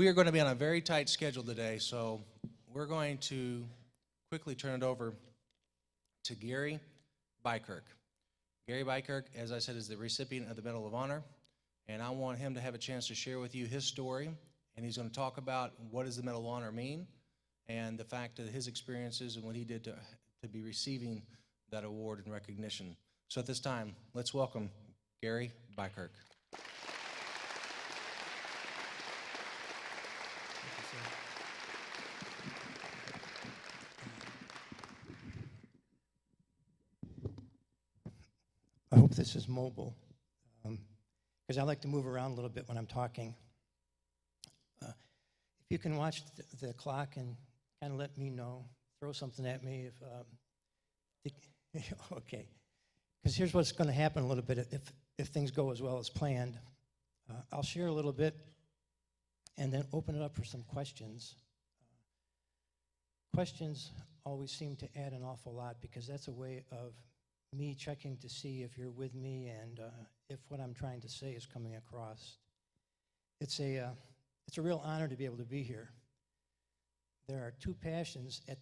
We are going to be on a very tight schedule today, so we're going to quickly turn it over to Gary Bykirk. Gary Bykirk, as I said, is the recipient of the Medal of Honor, and I want him to have a chance to share with you his story, and he's going to talk about what does the Medal of Honor mean, and the fact of his experiences and what he did to be receiving that award and recognition. So at this time, let's welcome Gary Bykirk. I hope this is mobile, because I like to move around a little bit when I'm talking. If you can watch the clock and kind of let me know, throw something at me okay. Because here's what's going to happen a little bit if things go as well as planned. I'll share a little bit and then open it up for some questions. Questions always seem to add an awful lot because that's a way of me checking to see if you're with me and if what I'm trying to say is coming across. It's a real honor to be able to be here. There are two passions at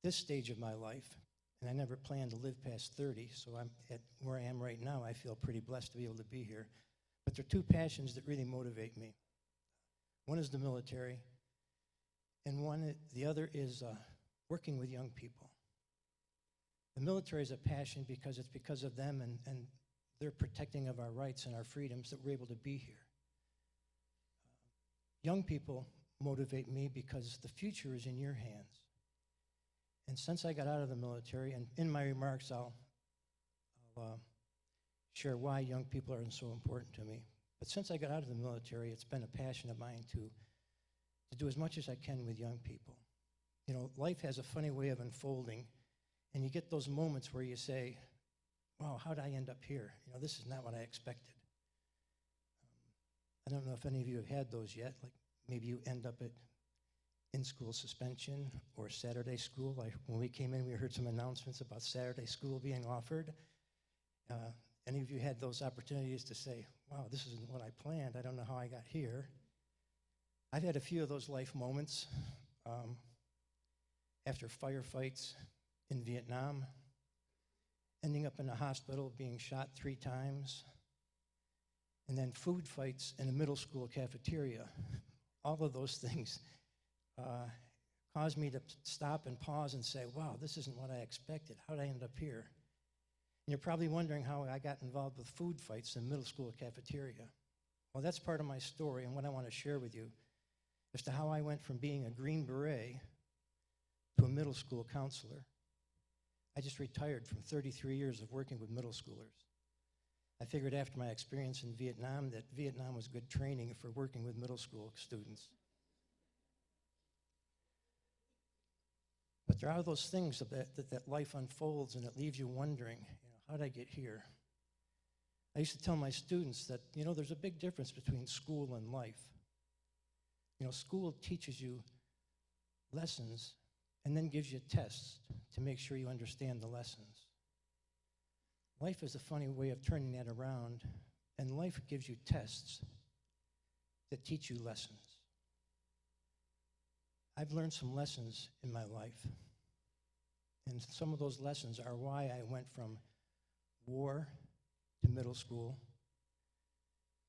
this stage of my life, and I never planned to live past 30, so I'm at where I am right now. I feel pretty blessed to be able to be here. But there are two passions that really motivate me. One is the military, and the other is working with young people. The military is a passion because it's because of them and their protecting of our rights and our freedoms that we're able to be here. Young people motivate me because the future is in your hands. And since I got out of the military, and in my remarks I'll share why young people are so important to me. But since I got out of the military, it's been a passion of mine to do as much as I can with young people. You know, life has a funny way of unfolding. And you get those moments where you say, wow, how did I end up here? You know, this is not what I expected. I don't know if any of you have had those yet. Like maybe you end up at in-school suspension or Saturday school. When we came in, we heard some announcements about Saturday school being offered. Any of you had those opportunities to say, wow, this isn't what I planned. I don't know how I got here. I've had a few of those life moments after firefights in Vietnam, ending up in a hospital, being shot 3 times, and then food fights in a middle school cafeteria. All of those things caused me to stop and pause and say, wow, this isn't what I expected. How did I end up here? And you're probably wondering how I got involved with food fights in middle school cafeteria. Well, that's part of my story and what I want to share with you as to how I went from being a Green Beret to a middle school counselor. I just retired from 33 years of working with middle schoolers. I figured after my experience in Vietnam that Vietnam was good training for working with middle school students. But there are those things that life unfolds and it leaves you wondering, how did I get here? I used to tell my students that, there's a big difference between school and life. School teaches you lessons and then gives you tests to make sure you understand the lessons. Life is a funny way of turning that around, and life gives you tests that teach you lessons. I've learned some lessons in my life, and some of those lessons are why I went from war to middle school,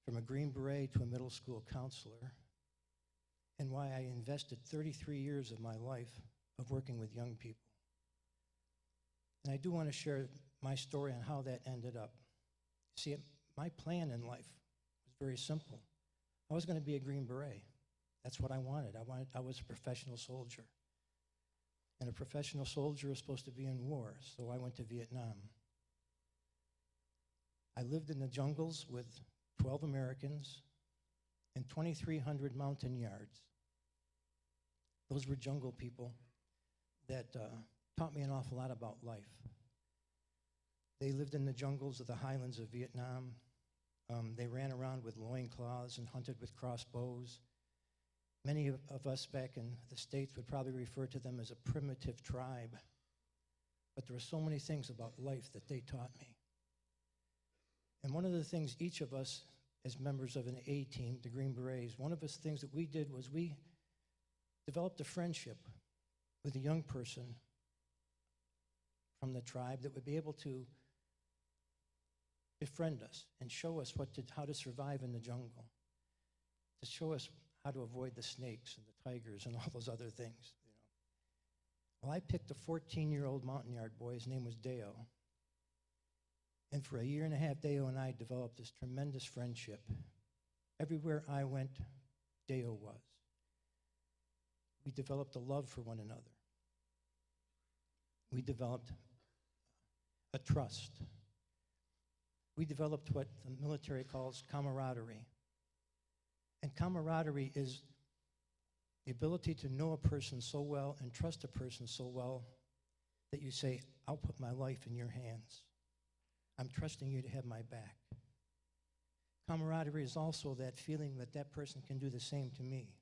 from a Green Beret to a middle school counselor, and why I invested 33 years of my life of working with young people. And I do want to share my story on how that ended up. See, my plan in life was very simple. I was going to be a Green Beret. That's what I wanted. I was a professional soldier. And a professional soldier is supposed to be in war, so I went to Vietnam. I lived in the jungles with 12 Americans and 2,300 mountain yards. Those were jungle people that taught me an awful lot about life. They lived in the jungles of the highlands of Vietnam. They ran around with loincloths and hunted with crossbows. Many of us back in the States would probably refer to them as a primitive tribe. But there were so many things about life that they taught me. And one of the things each of us as members of an A team, the Green Berets. One of the things that we did was we developed a friendship with a young person from the tribe that would be able to befriend us and show us how to survive in the jungle, to show us how to avoid the snakes and the tigers and all those other things. Well, I picked a 14-year-old mountain yard boy. His name was Deo. And for a year and a half, Deo and I developed this tremendous friendship. Everywhere I went, Deo was. We developed a love for one another. We developed a trust. We developed what the military calls camaraderie. And camaraderie is the ability to know a person so well and trust a person so well that you say, I'll put my life in your hands. I'm trusting you to have my back. Camaraderie is also that feeling that that person can do the same to me,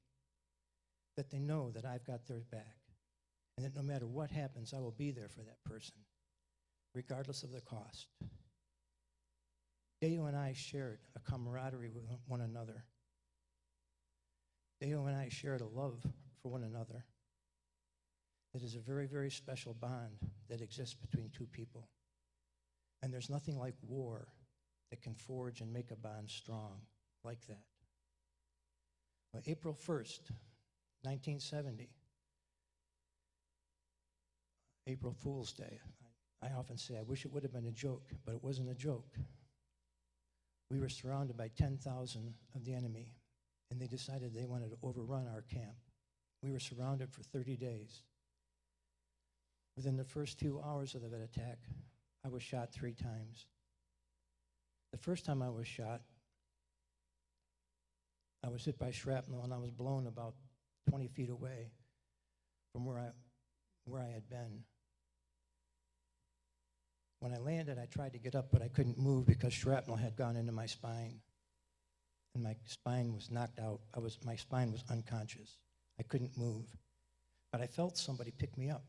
that they know that I've got their back, and that no matter what happens, I will be there for that person, regardless of the cost. Deo and I shared a camaraderie with one another. Deo and I shared a love for one another. It is a very, very special bond that exists between two people. And there's nothing like war that can forge and make a bond strong like that. Well, April 1st, 1970, April Fool's Day. I often say, I wish it would have been a joke, but it wasn't a joke. We were surrounded by 10,000 of the enemy, and they decided they wanted to overrun our camp. We were surrounded for 30 days. Within the first few hours of that attack, I was shot 3 times. The first time I was shot, I was hit by shrapnel, and I was blown about 20 feet away from where I had been. When I landed, I tried to get up, but I couldn't move because shrapnel had gone into my spine, and my spine was knocked out. My spine was unconscious. I couldn't move, but I felt somebody pick me up,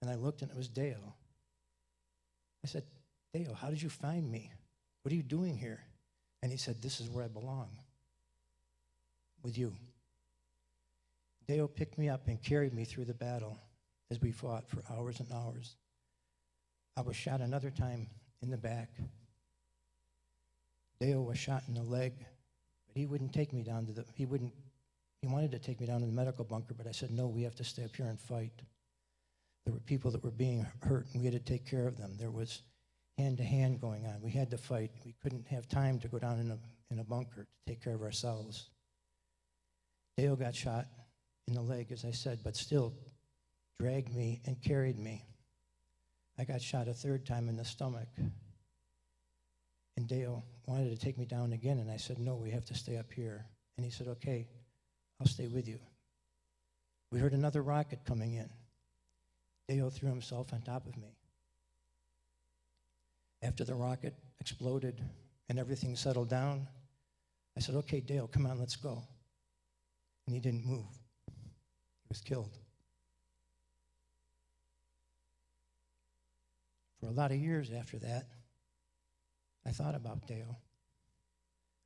and I looked, and it was Dale. I said, Dale, how did you find me? What are you doing here? And he said, this is where I belong, with you. Dale picked me up and carried me through the battle as we fought for hours and hours. I was shot another time in the back. Dale was shot in the leg, but he wouldn't take me down to he wanted to take me down to the medical bunker, but I said, no, we have to stay up here and fight. There were people that were being hurt, and we had to take care of them. There was hand-to-hand going on. We had to fight. We couldn't have time to go down in a bunker to take care of ourselves. Dale got shot in the leg, as I said, but still dragged me and carried me. I got shot a 3rd time in the stomach, and Dale wanted to take me down again, and I said, no, we have to stay up here. And he said, okay, I'll stay with you. We heard another rocket coming in. Dale threw himself on top of me. After the rocket exploded and everything settled down, I said, okay, Dale, come on, let's go. And he didn't move. He was killed. For a lot of years after that, I thought about Dale.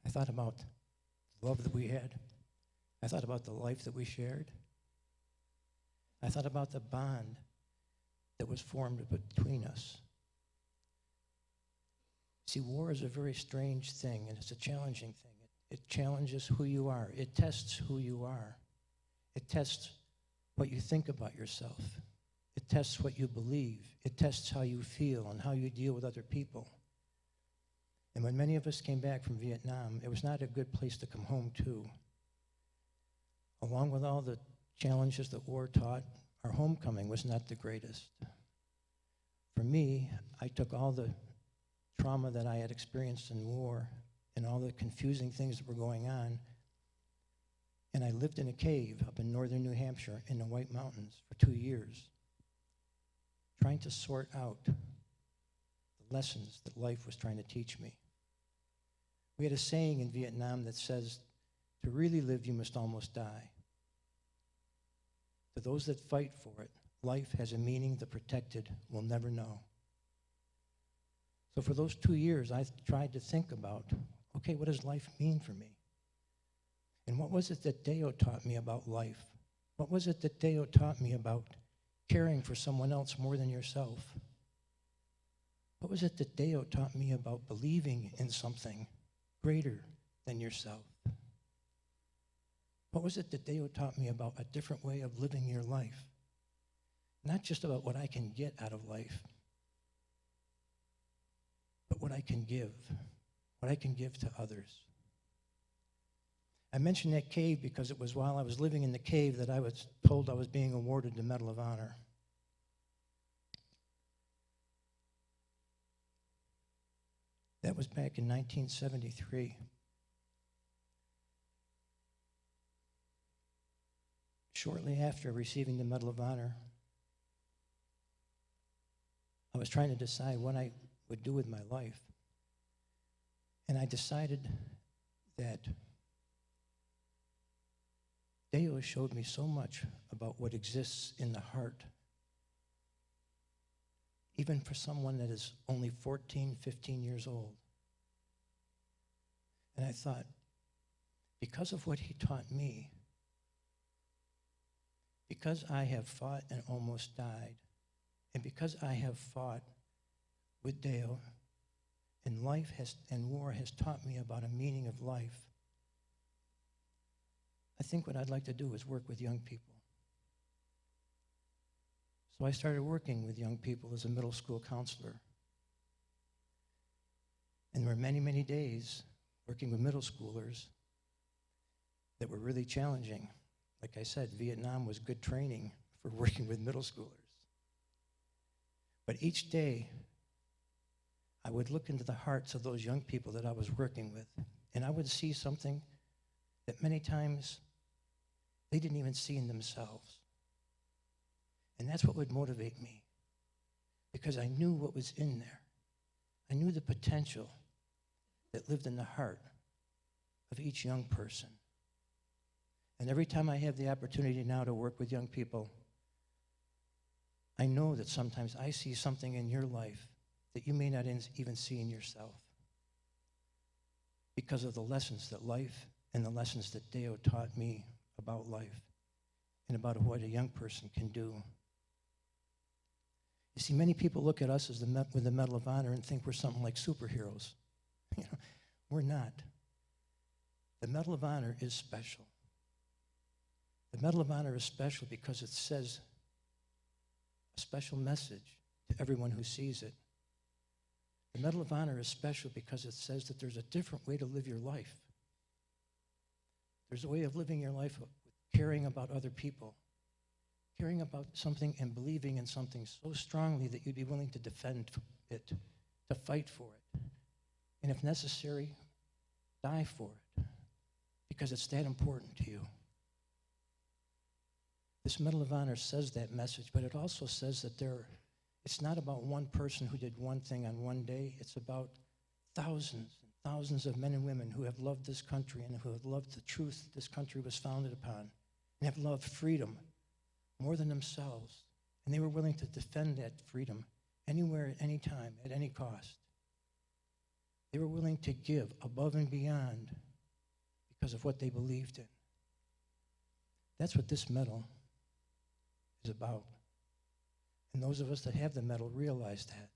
I thought about the love that we had. I thought about the life that we shared. I thought about the bond that was formed between us. See, war is a very strange thing, and it's a challenging thing. It challenges who you are. It tests who you are. It tests what you think about yourself. It tests what you believe. It tests how you feel and how you deal with other people. And when many of us came back from Vietnam, it was not a good place to come home to. Along with all the challenges that war taught, our homecoming was not the greatest. For me, I took all the trauma that I had experienced in war and all the confusing things that were going on, and I lived in a cave up in northern New Hampshire in the White Mountains for 2 years, trying to sort out the lessons that life was trying to teach me. We had a saying in Vietnam that says, to really live, you must almost die. To those that fight for it, life has a meaning the protected will never know. So for those 2 years, I tried to think about okay, what does life mean for me? And what was it that Deo taught me about life? What was it that Deo taught me about caring for someone else more than yourself? What was it that Deo taught me about believing in something greater than yourself? What was it that Deo taught me about a different way of living your life? Not just about what I can get out of life, but what I can give to others. I mentioned that cave because it was while I was living in the cave that I was told I was being awarded the Medal of Honor. That was back in 1973. Shortly after receiving the Medal of Honor, I was trying to decide what I would do with my life. And I decided that Deo showed me so much about what exists in the heart, even for someone that is only 14, 15 years old. And I thought, because of what he taught me, because I have fought and almost died, and because I have fought with Deo, and life and war has taught me about a meaning of life, I think what I'd like to do is work with young people. So I started working with young people as a middle school counselor. And there were many, many days working with middle schoolers that were really challenging. Like I said, Vietnam was good training for working with middle schoolers. But each day, I would look into the hearts of those young people that I was working with, and I would see something that many times they didn't even see in themselves. And that's what would motivate me, because I knew what was in there. I knew the potential that lived in the heart of each young person. And every time I have the opportunity now to work with young people, I know that sometimes I see something in your life that you may not even see in yourself, because of the lessons that life and the lessons that Deo taught me about life and about what a young person can do. You see, many people look at us as with the Medal of Honor and think we're something like superheroes. You know, we're not. The Medal of Honor is special. The Medal of Honor is special because it says a special message to everyone who sees it. The Medal of Honor is special because it says that there's a different way to live your life. There's a way of living your life with caring about other people, caring about something and believing in something so strongly that you'd be willing to defend it, to fight for it, and if necessary, die for it, because it's that important to you. This Medal of Honor says that message, but it also says that it's not about one person who did one thing on one day. It's about thousands and thousands of men and women who have loved this country and who have loved the truth this country was founded upon and have loved freedom more than themselves. And they were willing to defend that freedom anywhere, at any time, at any cost. They were willing to give above and beyond because of what they believed in. That's what this medal is about. And those of us that have the medal realize that.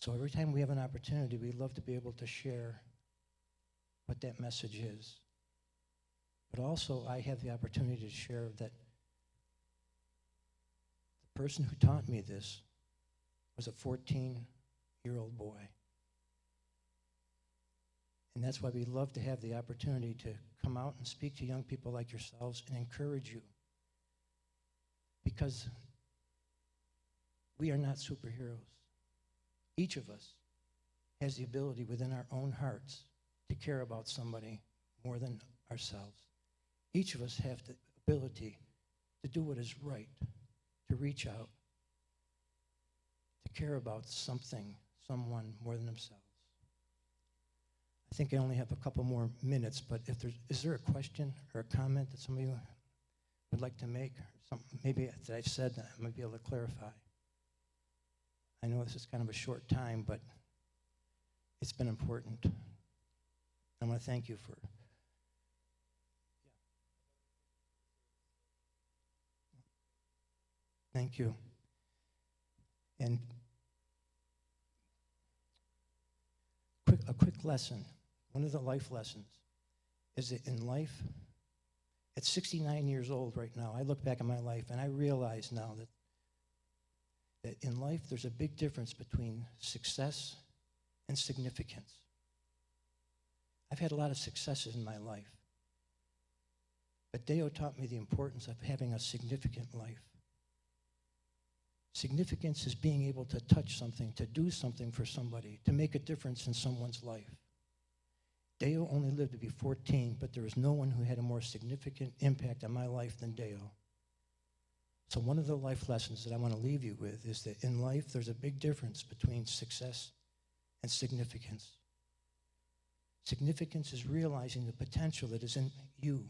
So every time we have an opportunity, we love to be able to share what that message is. But also, I have the opportunity to share that the person who taught me this was a 14-year-old boy. And that's why we love to have the opportunity to come out and speak to young people like yourselves and encourage you. Because we are not superheroes. Each of us has the ability within our own hearts to care about somebody more than ourselves. Each of us have the ability to do what is right, to reach out, to care about something, someone more than themselves. I think I only have a couple more minutes, but is there a question or a comment that some of you would like to make? Or something maybe that I've said that I might be able to clarify. I know this is kind of a short time, but It's been important. I want to thank you for. Thank you. And a quick lesson, one of the life lessons, is that in life, at 69 years old right now, I look back at my life and I realize now that in life there's a big difference between success and significance. I've had a lot of successes in my life, but Deo taught me the importance of having a significant life. Significance is being able to touch something, to do something for somebody, to make a difference in someone's life. Deo only lived to be 14, but there was no one who had a more significant impact on my life than Deo. So one of the life lessons that I want to leave you with is that in life there's a big difference between success and significance. Significance is realizing the potential that is in you,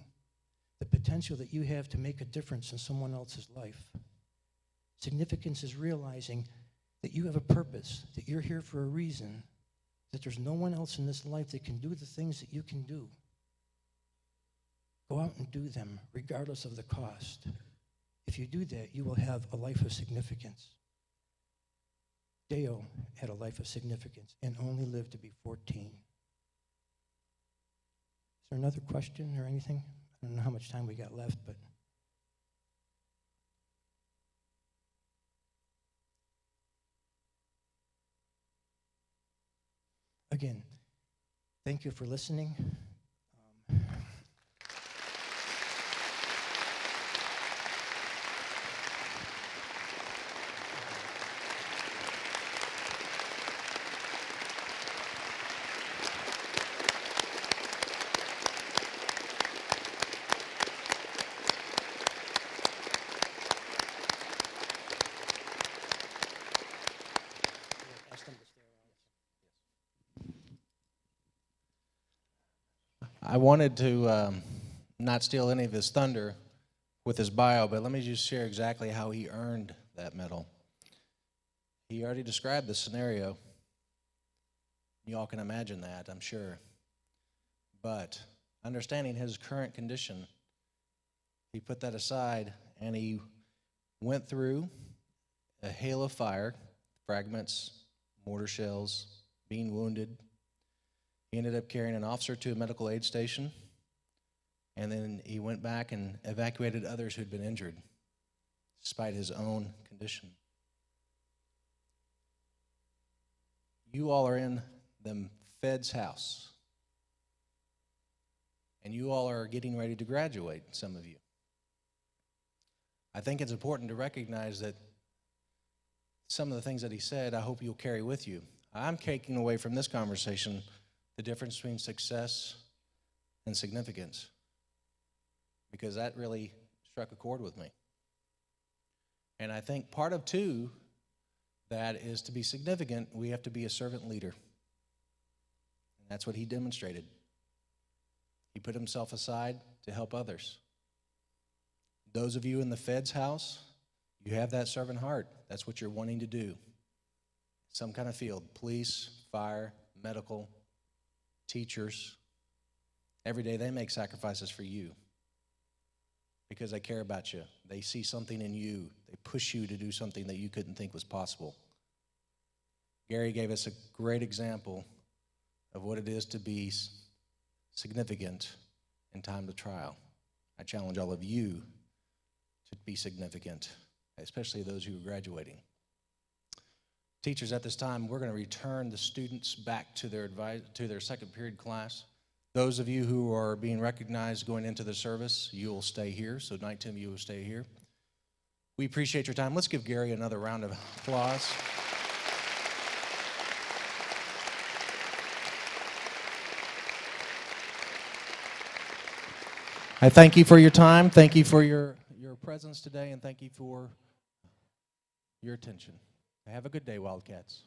the potential that you have to make a difference in someone else's life. Significance is realizing that you have a purpose, that you're here for a reason, that there's no one else in this life that can do the things that you can do. Go out and do them, regardless of the cost. If you do that, you will have a life of significance. Deo had a life of significance and only lived to be 14. Is there another question or anything? I don't know how much time we got left, but... Again, thank you for listening. I wanted to not steal any of his thunder with his bio, but let me just share exactly how he earned that medal. He already described the scenario. You all can imagine that, I'm sure. But understanding his current condition, he put that aside and he went through a hail of fire, fragments, mortar shells, being wounded. He ended up carrying an officer to a medical aid station, and then he went back and evacuated others who'd been injured, despite his own condition. You all are in the Fed's house, and you all are getting ready to graduate, some of you. I think it's important to recognize that some of the things that he said, I hope you'll carry with you. I'm taking away from this conversation the difference between success and significance, because that really struck a chord with me. And I think part of, too, that is to be significant, we have to be a servant leader. And that's what he demonstrated. He put himself aside to help others. Those of you in the Fed's house, you have that servant heart. That's what you're wanting to do. Some kind of field, police, fire, medical, teachers. Every day they make sacrifices for you because they care about you. They see something in you. They push you to do something that you couldn't think was possible. Gary gave us a great example of what it is to be significant in time of trial. I challenge all of you to be significant, especially those who are graduating. Teachers, at this time, we're going to return the students back to their second period class. Those of you who are being recognized going into the service, you will stay here. So 19 of you will stay here. We appreciate your time. Let's give Gary another round of applause. I thank you for your time. Thank you for your presence today, and thank you for your attention. Have a good day, Wildcats.